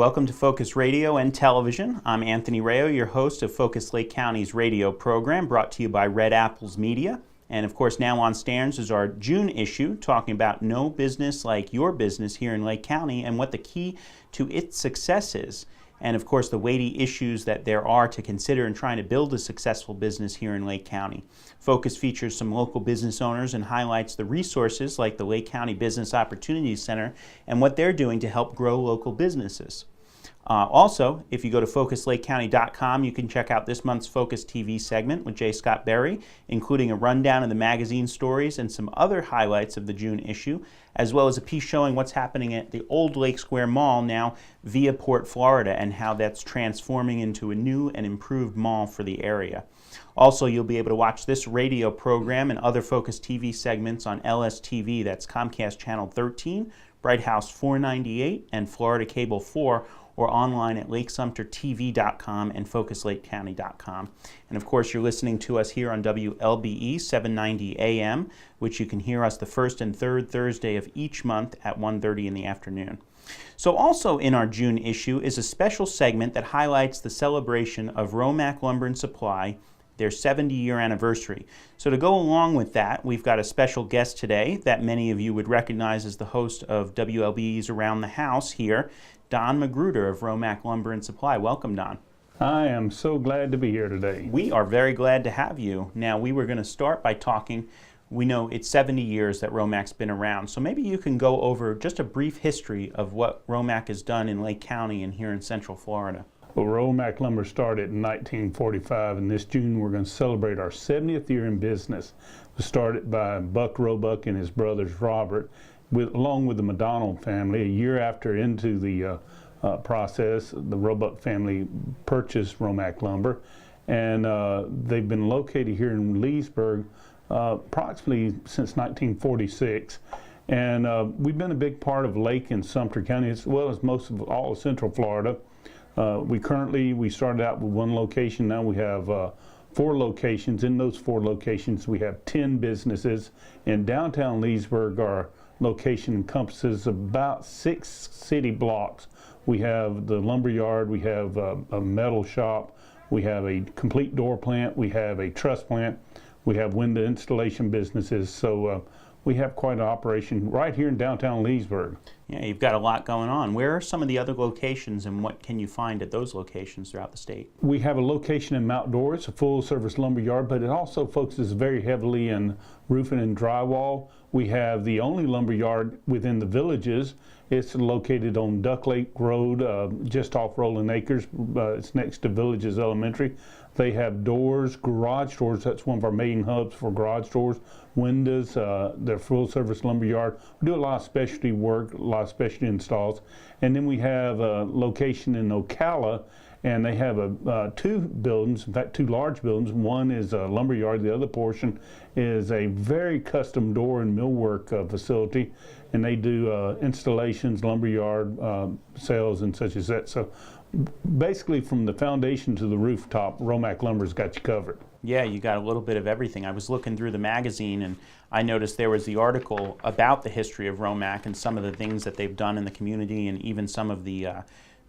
Welcome to Focus Radio and Television. I'm Anthony Rayo, your host of Focus Lake County's radio program, brought to you by Red Apples Media. And of course, now on stands is our June issue, talking about no business like your business here in Lake County and what the key to its success is. And of course, the weighty issues that there are to consider in trying to build a successful business here in Lake County. Focus features some local business owners and highlights the resources like the Lake County Business Opportunities Center and what they're doing to help grow local businesses. Also, if you go to FocusLakeCounty.com, you can check out this month's Focus TV segment with J. Scott Berry, including a rundown of the magazine stories and some other highlights of the June issue, as well as a piece showing what's happening at the old Lake Square Mall now via Port Florida and how that's transforming into a new and improved mall for the area. Also, you'll be able to watch this radio program and other Focus TV segments on LSTV, that's Comcast Channel 13, Bright House 498, and Florida Cable 4, or online at lakesumtertv.com and focuslakecounty.com. And of course, you're listening to us here on WLBE 790 AM, which you can hear us the first and third Thursday of each month at 1:30 in the afternoon. So also in our June issue is a special segment that highlights the celebration of Romac Lumber and Supply, their 70-year anniversary. So to go along with that, we've got a special guest today that many of you would recognize as the host of WLBE's Around the House here, Don Magruder of Romac Lumber and Supply. Welcome, Don. I am so glad to be here today. We are very glad to have you. Now, we were going to start by talking, we know it's 70 years that Romac's been around, so maybe you can go over just a brief history of what Romac has done in Lake County and here in Central Florida. Well, Romac Lumber started in 1945, and this June we're going to celebrate our 70th year in business. It was started by Buck Roebuck and his brothers Robert, along with the McDonald family. A year after into the process, the Roebuck family purchased Romac Lumber, and they've been located here in Leesburg approximately since 1946. And we've been a big part of Lake and Sumter County, as well as most of all of Central Florida. We started out with one location. Now we have 4 locations. In those 4 locations, we have 10 businesses. In downtown Leesburg, our location encompasses about 6 city blocks. We have the lumber yard, we have a metal shop, we have a complete door plant, we have a truss plant, we have window installation businesses. So we have quite an operation right here in downtown Leesburg. Yeah, you've got a lot going on. Where are some of the other locations and what can you find at those locations throughout the state? We have a location in Mount Dora. It's a full-service lumber yard, but it also focuses very heavily in roofing and drywall. We have the only lumber yard within the villages. It's located on Duck Lake Road, just off Rolling Acres. It's next to Villages Elementary. They have doors, garage doors. That's one of our main hubs for garage doors. Windows, their full-service lumber yard. We do a lot of specialty work, a lot of specialty installs. And then we have a location in Ocala, and they have 2 buildings, in fact 2 large buildings. One is a lumber yard, the other portion is a very custom door and millwork facility, and they do installations, lumber yard sales and such as that. So basically from the foundation to the rooftop, Romac Lumber's got you covered. Yeah, you got a little bit of everything. I was looking through the magazine and I noticed there was the article about the history of Romac and some of the things that they've done in the community and even some of the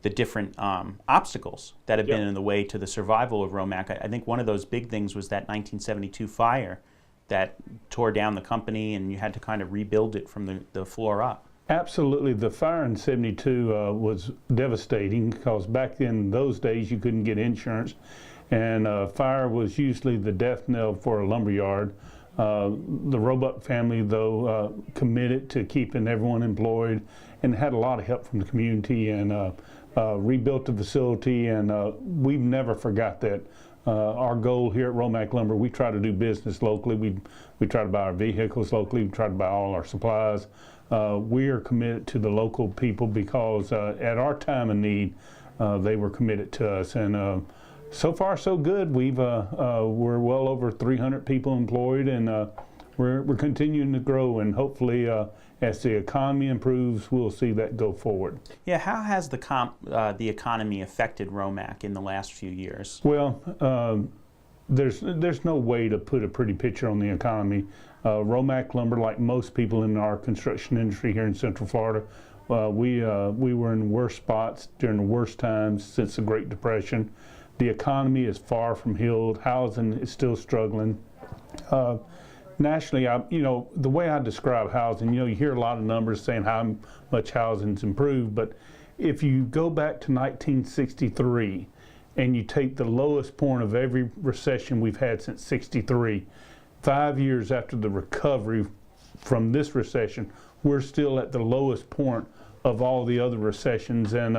different obstacles that have been in the way to the survival of Romac. I think one of those big things was that 1972 fire that tore down the company and you had to kind of rebuild it from the floor up. Absolutely. The fire in 72 was devastating because back in those days you couldn't get insurance, and fire was usually the death knell for a lumber yard. The Roebuck family, though, committed to keeping everyone employed and had a lot of help from the community and rebuilt the facility, and we've never forgot that. Our goal here at Romac Lumber, we try to do business locally. We try to buy our vehicles locally. We try to buy all our supplies. We are committed to the local people because at our time of need, they were committed to us. And so far, so good. We're well over 300 people employed, and we're continuing to grow. And hopefully, as the economy improves, we'll see that go forward. Yeah, how has the economy affected Romac in the last few years? Well, there's no way to put a pretty picture on the economy. Romac Lumber, like most people in our construction industry here in Central Florida, We were in worse spots during the worst times since the Great Depression. The economy is far from healed. Housing is still struggling. Nationally, the way I describe housing, you hear a lot of numbers saying how much housing's improved, but if you go back to 1963 and you take the lowest point of every recession we've had since '63, 5 years after the recovery from this recession, we're still at the lowest point of all the other recessions, and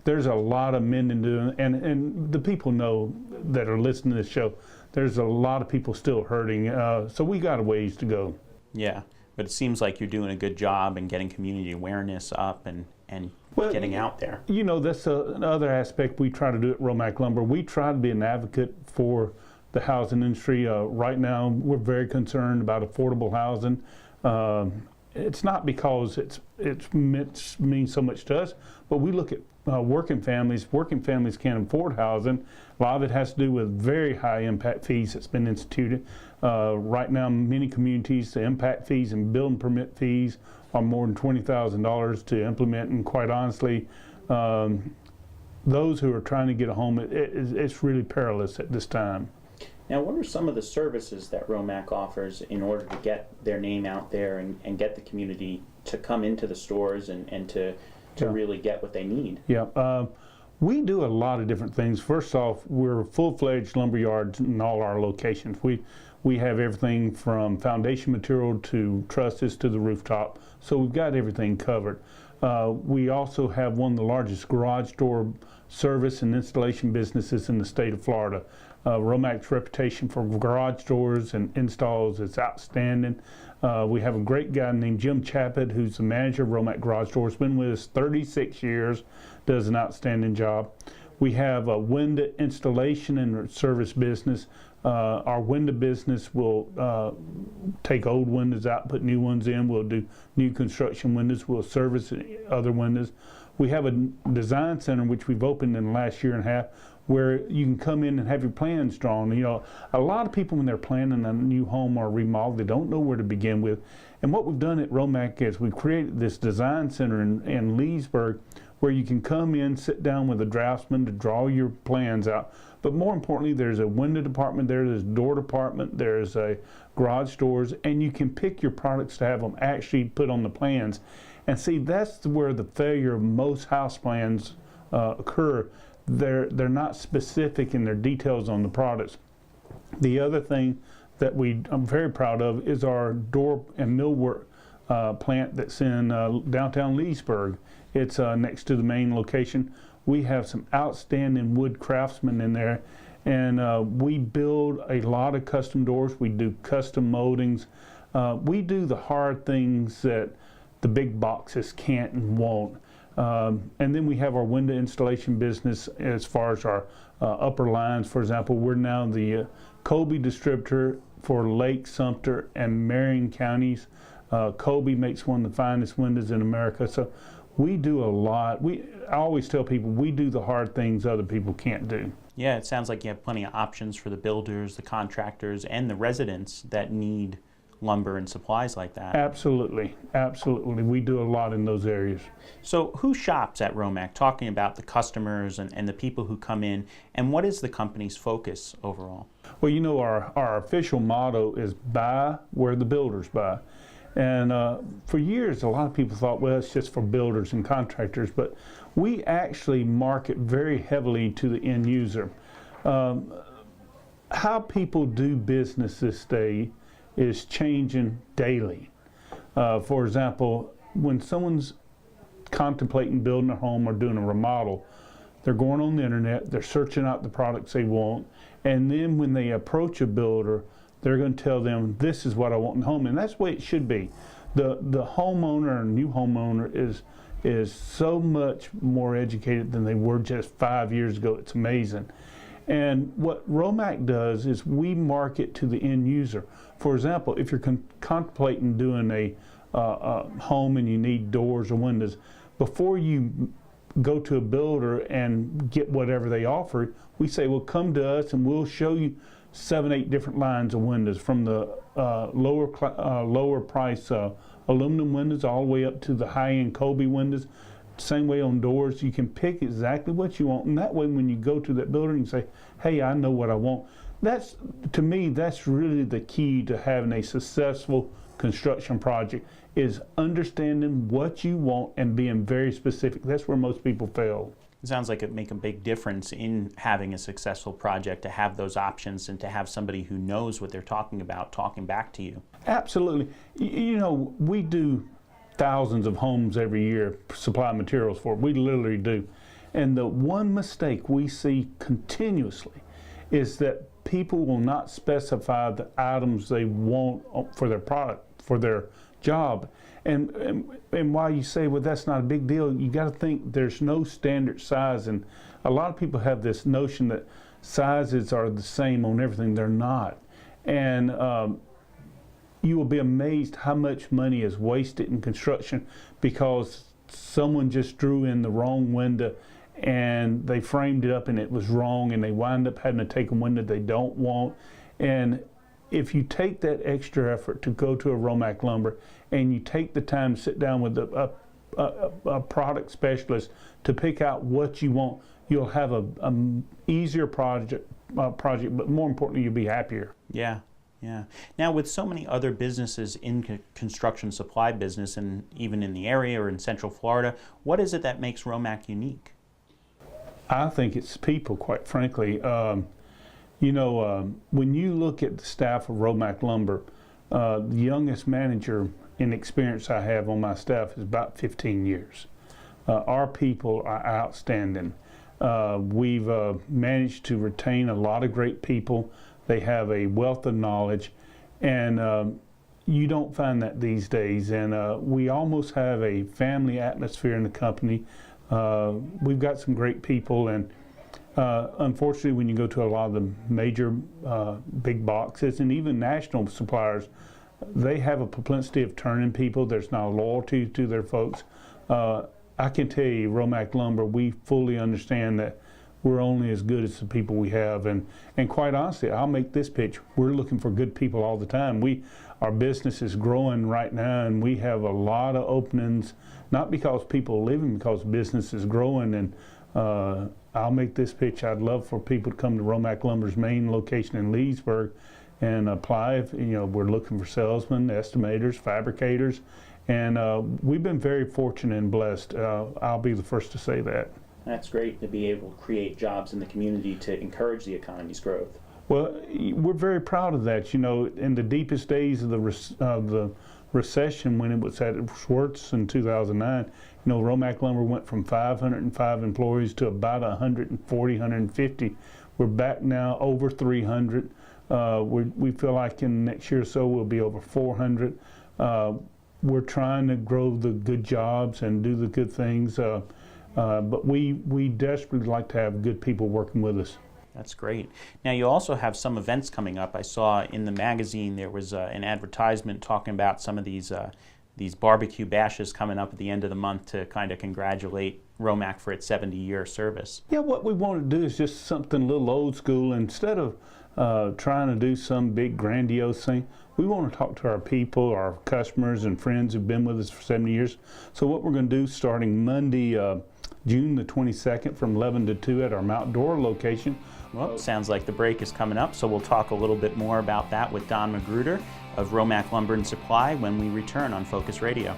there's a lot of mending doing, and the people know that are listening to this show, there's a lot of people still hurting, so we got a ways to go. Yeah, but it seems like you're doing a good job in getting community awareness up and getting out there. That's another aspect we try to do at Romac Lumber. We try to be an advocate for the housing industry. Right now, we're very concerned about affordable housing. It's not because it means so much to us, but we look at working families. Working families can't afford housing. A lot of it has to do with very high impact fees that's been instituted. Right now, many communities, the impact fees and building permit fees are more than $20,000 to implement, and quite honestly, those who are trying to get a home, it's really perilous at this time. Now, what are some of the services that Romac offers in order to get their name out there and get the community to come into the stores and to really get what they need? Yeah, we do a lot of different things. First off, we're full-fledged lumber yards in all our locations. We have everything from foundation material to trusses to the rooftop, so we've got everything covered. We also have one of the largest garage door service and installation businesses in the state of Florida. Romac's reputation for garage doors and installs is outstanding. We have a great guy named Jim Chappett, who's the manager of Romac Garage Doors, been with us 36 years, does an outstanding job. We have a window installation and service business. Our window business will take old windows out, put new ones in. We'll do new construction windows. We'll service other windows. We have a design center, which we've opened in the last year and a half, where you can come in and have your plans drawn. A lot of people, when they're planning a new home or remodel, they don't know where to begin with. And what we've done at Romac is we've created this design center in Leesburg, where you can come in, sit down with a draftsman to draw your plans out. But more importantly, there's a window department there, there's a door department, there's a garage doors, and you can pick your products to have them actually put on the plans. And see, that's where the failure of most house plans occur. They're not specific in their details on the products. The other thing that I'm very proud of is our door and millwork plant that's in downtown Leesburg. It's next to the main location. We have some outstanding wood craftsmen in there, and we build a lot of custom doors. We do custom moldings. We do the hard things that the big boxes can't and won't. And then we have our window installation business as far as our upper lines. For example, we're now the Colby distributor for Lake, Sumter, and Marion counties. Colby makes one of the finest windows in America. So we do a lot. I always tell people we do the hard things other people can't do. Yeah, it sounds like you have plenty of options for the builders, the contractors, and the residents that need lumber and supplies like that. Absolutely, absolutely. We do a lot in those areas. So who shops at Romac? Talking about the customers and the people who come in, and what is the company's focus overall? Well, our official motto is buy where the builders buy. And for years, a lot of people thought, well, it's just for builders and contractors, but we actually market very heavily to the end user. How people do business this day is changing daily. For example, when someone's contemplating building a home or doing a remodel, they're going on the internet, they're searching out the products they want, and then when they approach a builder, they're going to tell them, this is what I want in the home, and that's the way it should be. The homeowner or new homeowner is so much more educated than they were just 5 years ago. It's amazing. And what Romac does is we market to the end user. For example, if you're contemplating doing a home and you need doors or windows, before you go to a builder and get whatever they offer, we say, well, come to us and we'll show you 7, 8 different lines of windows, from the lower price aluminum windows all the way up to the high-end Colby windows. Same way on doors, you can pick exactly what you want, and that way when you go to that building and say, hey, I know what I want. That's, to me, that's really the key to having a successful construction project, is understanding what you want and being very specific. That's where most people fail. It sounds like it make a big difference in having a successful project to have those options and to have somebody who knows what they're talking about talking back to you. Absolutely. You know, we do thousands of homes every year, supply materials for it. We literally do. And the one mistake we see continuously is that people will not specify the items they want for their product, for their job. And while you say, well, that's not a big deal, you got to think there's no standard size. And a lot of people have this notion that sizes are the same on everything. They're not. And you will be amazed how much money is wasted in construction because someone just drew in the wrong window and they framed it up and it was wrong, and they wind up having to take a window they don't want. And if you take that extra effort to go to a Romac lumber and you take the time to sit down with a product specialist to pick out what you want, you'll have a easier project, but more importantly, you'll be happier. Yeah. Yeah. Now, with so many other businesses in construction supply business, and even in the area or in Central Florida, what is it that makes Romac unique? I think it's people, quite frankly. You know, when you look at the staff of Romac Lumber, the youngest manager in experience I have on my staff is about 15 years. Our people are outstanding. We've managed to retain a lot of great people. They have a wealth of knowledge, and you don't find that these days. And we almost have a family atmosphere in the company. We've got some great people, and unfortunately, when you go to a lot of the major big boxes and even national suppliers, they have a propensity of turning people. There's not a loyalty to their folks. I can tell you, Romac Lumber, we fully understand that we're only as good as the people we have, and quite honestly, I'll make this pitch. We're looking for good people all the time. Our business is growing right now, and we have a lot of openings, not because people are leaving, because business is growing. And I'll make this pitch. I'd love for people to come to Romac Lumber's main location in Leesburg and apply. If, you know, we're looking for salesmen, estimators, fabricators, and we've been very fortunate and blessed. I'll be the first to say that. That's great to be able to create jobs in the community to encourage the economy's growth. Well, we're very proud of that. You know, in the deepest days of the recession, when it was at its worst in 2009, you know, Romac Lumber went from 505 employees to about 140, 150. We're back now over 300. We feel like in the next year or so we'll be over 400. We're trying to grow the good jobs and do the good things. But we desperately like to have good people working with us. That's great. Now, you also have some events coming up. I saw in the magazine there was an advertisement talking about some of these barbecue bashes coming up at the end of the month to kind of congratulate Romac for its 70-year service. Yeah, what we want to do is just something a little old school. Instead of trying to do some big grandiose thing, we want to talk to our people, our customers and friends who've been with us for 70 years. So what we're going to do starting Monday, June the 22nd from 11 to 2 at our Mount Dora location. Well, it sounds like the break is coming up, so we'll talk a little bit more about that with Don Magruder of Romac Lumber and Supply when we return on Focus Radio.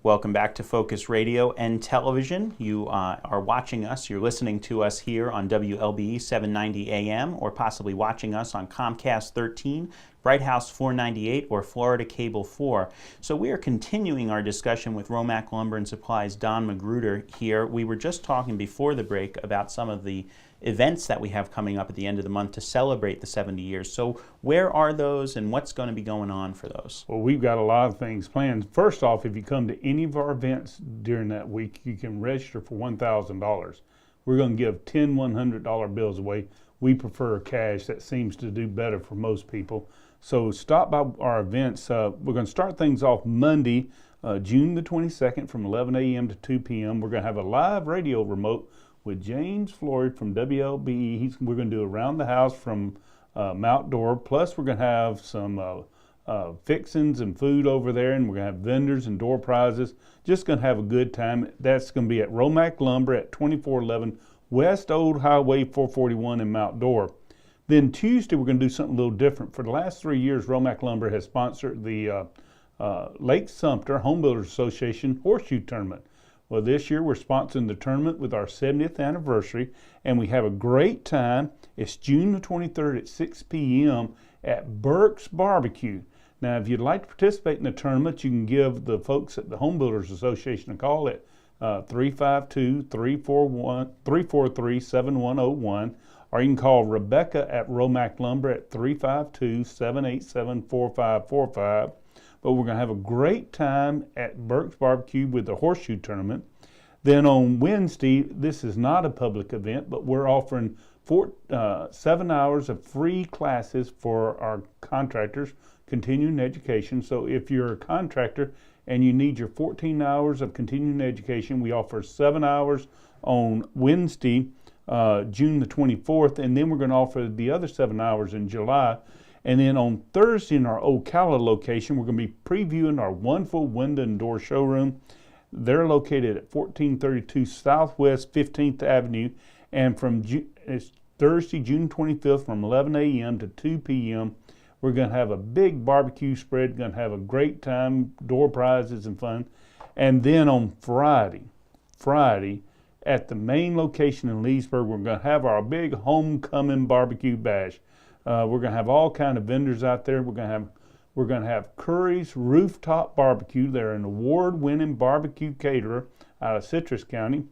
Welcome back to Focus Radio and Television. You are watching us, you're listening to us here on WLBE 790 AM, or possibly watching us on Comcast 13, Bright House 498, or Florida Cable 4. So we are continuing our discussion with Romac Lumber and Supply's Don Magruder here. We were just talking before the break about some of the events that we have coming up at the end of the month to celebrate the 70 years. So where are those and what's going to be going on for those? Well, we've got a lot of things planned. First off, if you come to any of our events during that week, you can register for $1,000. We're going to give 10 $100 bills away. We prefer cash. That seems to do better for most people. So stop by our events. We're going to start things off Monday, June the 22nd from 11 a.m. to 2 p.m. We're going to have a live radio remote with James Floyd from WLBE. We're going to do around the house from outdoor. Plus, we're going to have some fixings and food over there, and we're going to have vendors and door prizes. Just going to have a good time. That's going to be at Romac Lumber at 2411 West Old Highway 441 in Mount Dora. Then Tuesday, we're going to do something a little different. For the last 3 years, Romac Lumber has sponsored the Lake Sumter Home Builders Association Horseshoe Tournament. Well, this year we're sponsoring the tournament with our 70th anniversary, and we have a great time. It's June the 23rd at 6 p.m. at Burke's Barbecue. Now, if you'd like to participate in the tournament, you can give the folks at the Home Builders Association a call at 352-343-7101, or you can call Rebecca at Romac Lumber at 352-787-4545. But we're going to have a great time at Burke's Barbecue with the Horseshoe Tournament. Then on Wednesday, this is not a public event, but we're offering 7 hours of free classes for our contractors, continuing education. So if you're a contractor and you need your 14 hours of continuing education, we offer 7 hours on Wednesday, June the 24th, and then we're going to offer the other 7 hours in July. And then on Thursday in our Ocala location, we're going to be previewing our wonderful window and door showroom. They're located at 1432 Southwest 15th Avenue, and it's Thursday, June 25th from 11 a.m. to 2 p.m. We're going to have a big barbecue spread, going to have a great time, door prizes and fun. And then on Friday, at the main location in Leesburg, we're going to have our big homecoming barbecue bash. We're going to have all kind of vendors out there. We're going to have Curry's Rooftop Barbecue. They're an award-winning barbecue caterer out of Citrus County.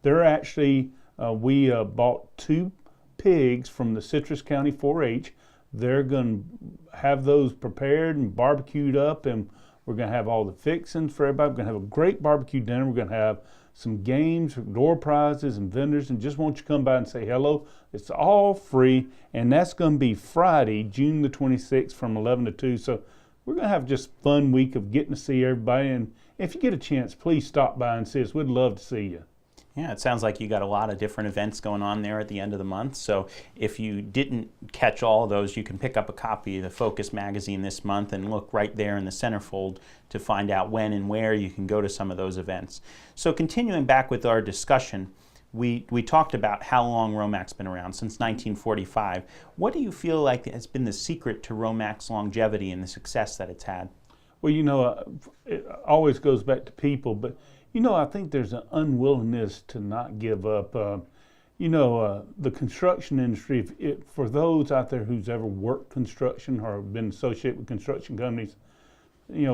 They're actually we bought 2 pigs from the Citrus County 4-H. They're going to have those prepared and barbecued up, and we're going to have all the fixings for everybody. We're going to have a great barbecue dinner. We're going to have some games, door prizes, and vendors, and just want you to come by and say hello. It's all free, and that's going to be Friday, June the 26th from 11 to 2. So we're going to have just a fun week of getting to see everybody, and if you get a chance, please stop by and see us. We'd love to see you. Yeah, it sounds like you got a lot of different events going on there at the end of the month. So if you didn't catch all of those, you can pick up a copy of the Focus magazine this month and look right there in the centerfold to find out when and where you can go to some of those events. So continuing back with our discussion, we talked about how long Romac's been around, since 1945. What do you feel like has been the secret to Romac's longevity and the success that it's had? Well, it always goes back to people, but I think there's an unwillingness to not give up. The construction industry, for those out there who's ever worked construction or been associated with construction companies,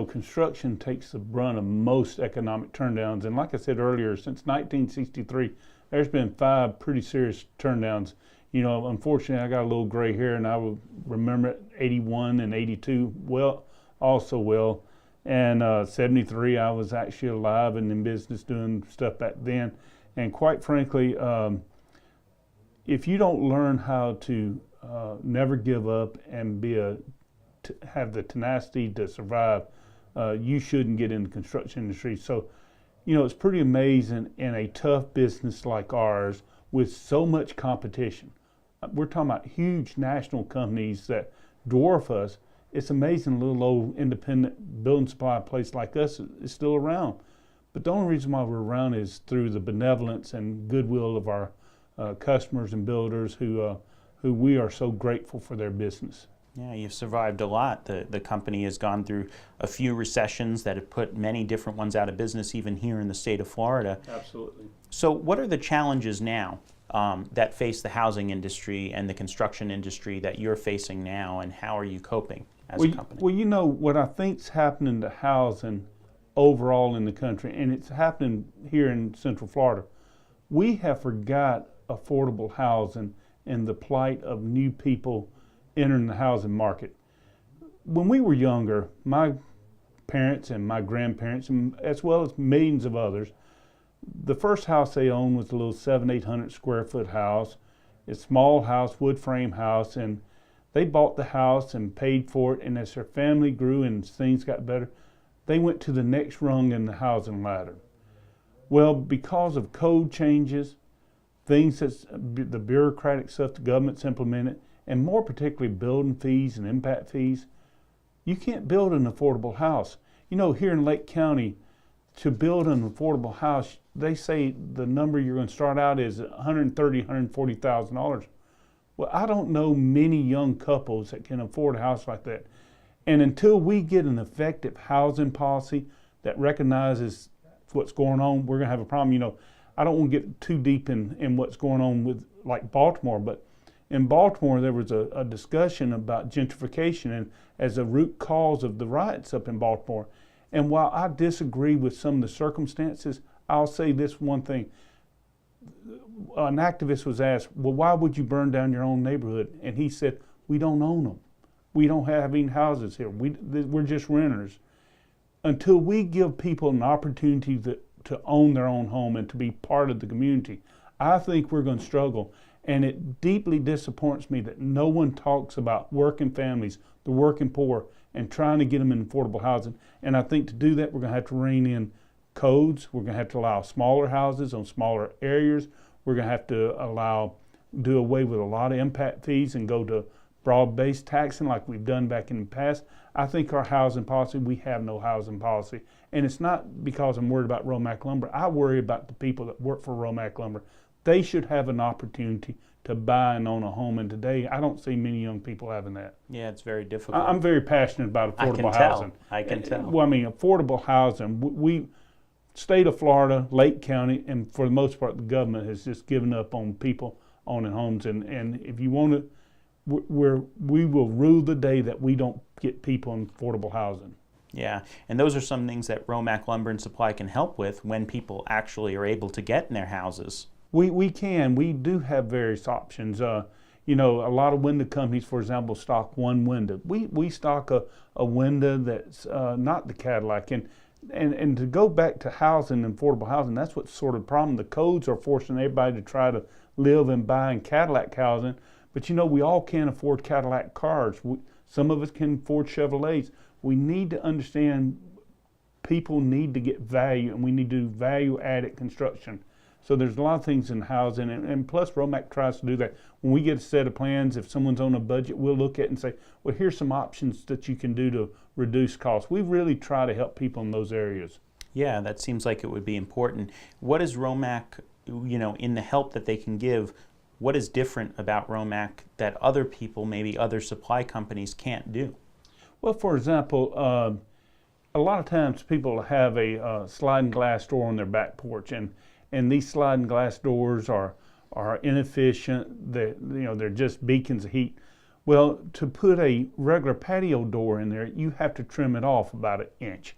construction takes the brunt of most economic turndowns. And like I said earlier, since 1963, there's been 5 pretty serious turndowns. Unfortunately, I got a little gray hair, and I will remember it, 81 and 82 well. And 73, I was actually alive and in business doing stuff back then. And quite frankly, if you don't learn how to never give up and have the tenacity to survive, you shouldn't get in the construction industry. So, it's pretty amazing in a tough business like ours with so much competition. We're talking about huge national companies that dwarf us. It's amazing a little old independent building supply place like us is still around. But the only reason why we're around is through the benevolence and goodwill of our customers and builders who we are so grateful for their business. Yeah, you've survived a lot. The company has gone through a few recessions that have put many different ones out of business, even here in the state of Florida. Absolutely. So what are the challenges now that face the housing industry and the construction industry that you're facing now, and how are you coping as a company? Well, what I think's happening to housing overall in the country, and it's happening here in Central Florida, we have forgot affordable housing and the plight of new people entering the housing market. When we were younger, my parents and my grandparents, and as well as millions of others, the first house they owned was a little 700-800 square foot house. It's a small house, wood frame house, and they bought the house and paid for it, and as their family grew and things got better, they went to the next rung in the housing ladder. Well, because of code changes, things that's the bureaucratic stuff the government's implemented, and more particularly building fees and impact fees. You can't build an affordable house. You know, here in Lake County, to build an affordable house, they say the number you're going to start out is $130,000, $140,000. Well, I don't know many young couples that can afford a house like that. And until we get an effective housing policy that recognizes what's going on, we're going to have a problem. You know, I don't want to get too deep in what's going on with like Baltimore, but in Baltimore there was a discussion about gentrification and as a root cause of the riots up in Baltimore. And while I disagree with some of the circumstances, I'll say this one thing. An activist was asked, well, why would you burn down your own neighborhood? And he said, we don't own them. We don't have any houses here. We're just renters. Until we give people an opportunity to own their own home and to be part of the community, I think we're going to struggle. And it deeply disappoints me that no one talks about working families, the working poor, and trying to get them in affordable housing. And I think to do that, we're going to have to rein in codes. We're going to have to allow smaller houses on smaller areas. We're going to have to do away with a lot of impact fees and go to broad-based taxing like we've done back in the past. I think our housing policy, we have no housing policy. And it's not because I'm worried about Romac Lumber. I worry about the people that work for Romac Lumber. They should have an opportunity to buy and own a home. And today, I don't see many young people having that. Yeah, it's very difficult. I'm very passionate about affordable housing. I can tell. Well, I mean, affordable housing. We state of Florida, Lake County, and for the most part, the government has just given up on people owning homes. And if you want to, we will rue the day that we don't get people in affordable housing. Yeah, and those are some things that Romac Lumber and Supply can help with when people actually are able to get in their houses. We can. We do have various options. You know, a lot of window companies, for example, stock one window. We stock a window that's not the Cadillac. And to go back to housing and affordable housing, that's what's sort of the problem. The codes are forcing everybody to try to live and buy in Cadillac housing. But you know, we all can't afford Cadillac cars. Some of us can afford Chevrolets. We need to understand people need to get value, and we need to do value-added construction. So there's a lot of things in housing, and plus Romac tries to do that. When we get a set of plans, if someone's on a budget, we'll look at it and say, well, here's some options that you can do to reduce costs. We really try to help people in those areas. Yeah, that seems like it would be important. What is Romac, you know, in the help that they can give, what is different about Romac that other people, maybe other supply companies, can't do? Well, for example, a lot of times people have a sliding glass door on their back porch, and these sliding glass doors are inefficient. They're just beacons of heat. Well, to put a regular patio door in there, you have to trim it off about an inch.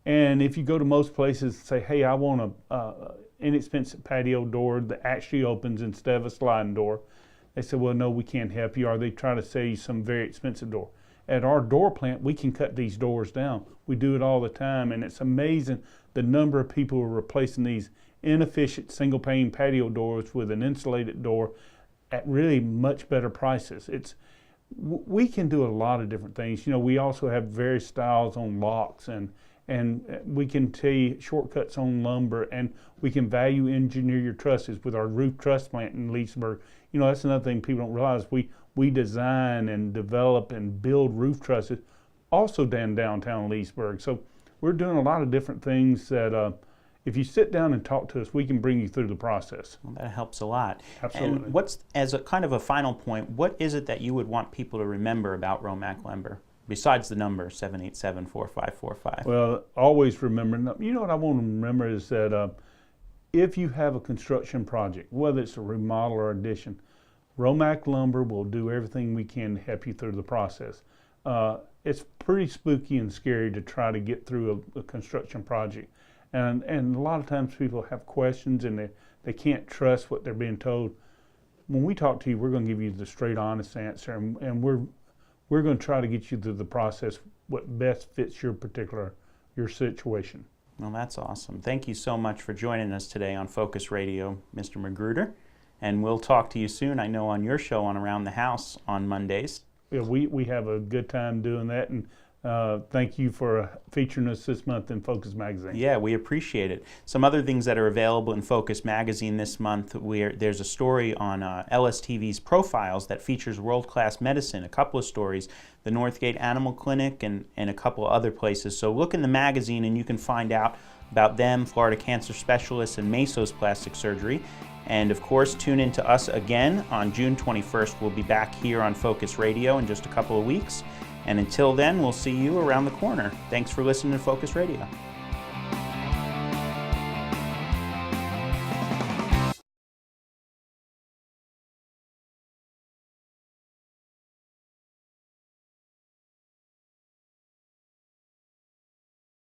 And if you go to most places and say, hey, I want a inexpensive patio door that actually opens instead of a sliding door, they say, well, no, we can't help you, or they try to sell you some very expensive door. At our door plant, we can cut these doors down. We do it all the time, and it's amazing the number of people who are replacing these inefficient single pane patio doors with an insulated door at really much better prices. We can do a lot of different things. You know, we also have various styles on locks, and we can tell you shortcuts on lumber, and we can value engineer your trusses with our roof truss plant in Leesburg. You know, that's another thing people don't realize. We design and develop and build roof trusses also downtown Leesburg. So we're doing a lot of different things that if you sit down and talk to us, we can bring you through the process. Well, that helps a lot. Absolutely. And as a kind of a final point, what is it that you would want people to remember about Romac Lumber, besides the number 787-4545? Well, always remember, you know what I want to remember is that if you have a construction project, whether it's a remodel or addition, Romac Lumber will do everything we can to help you through the process. It's pretty spooky and scary to try to get through a construction project. And a lot of times people have questions and they can't trust what they're being told. When we talk to you, we're going to give you the straight, honest answer, and we're going to try to get you through the process what best fits your situation. Well, that's awesome. Thank you so much for joining us today on Focus Radio, Mr. Magruder. And we'll talk to you soon, I know, on your show on Around the House on Mondays. Yeah, we have a good time doing that, and Thank you for featuring us this month in Focus Magazine. Yeah, we appreciate it. Some other things that are available in Focus Magazine this month, there's a story on LSTV's Profiles that features world-class medicine, a couple of stories, the Northgate Animal Clinic, and a couple other places. So look in the magazine and you can find out about them, Florida Cancer Specialists, and Mesos Plastic Surgery. And of course, tune in to us again on June 21st. We'll be back here on Focus Radio in just a couple of weeks. And until then, we'll see you around the corner. Thanks for listening to Focus Radio.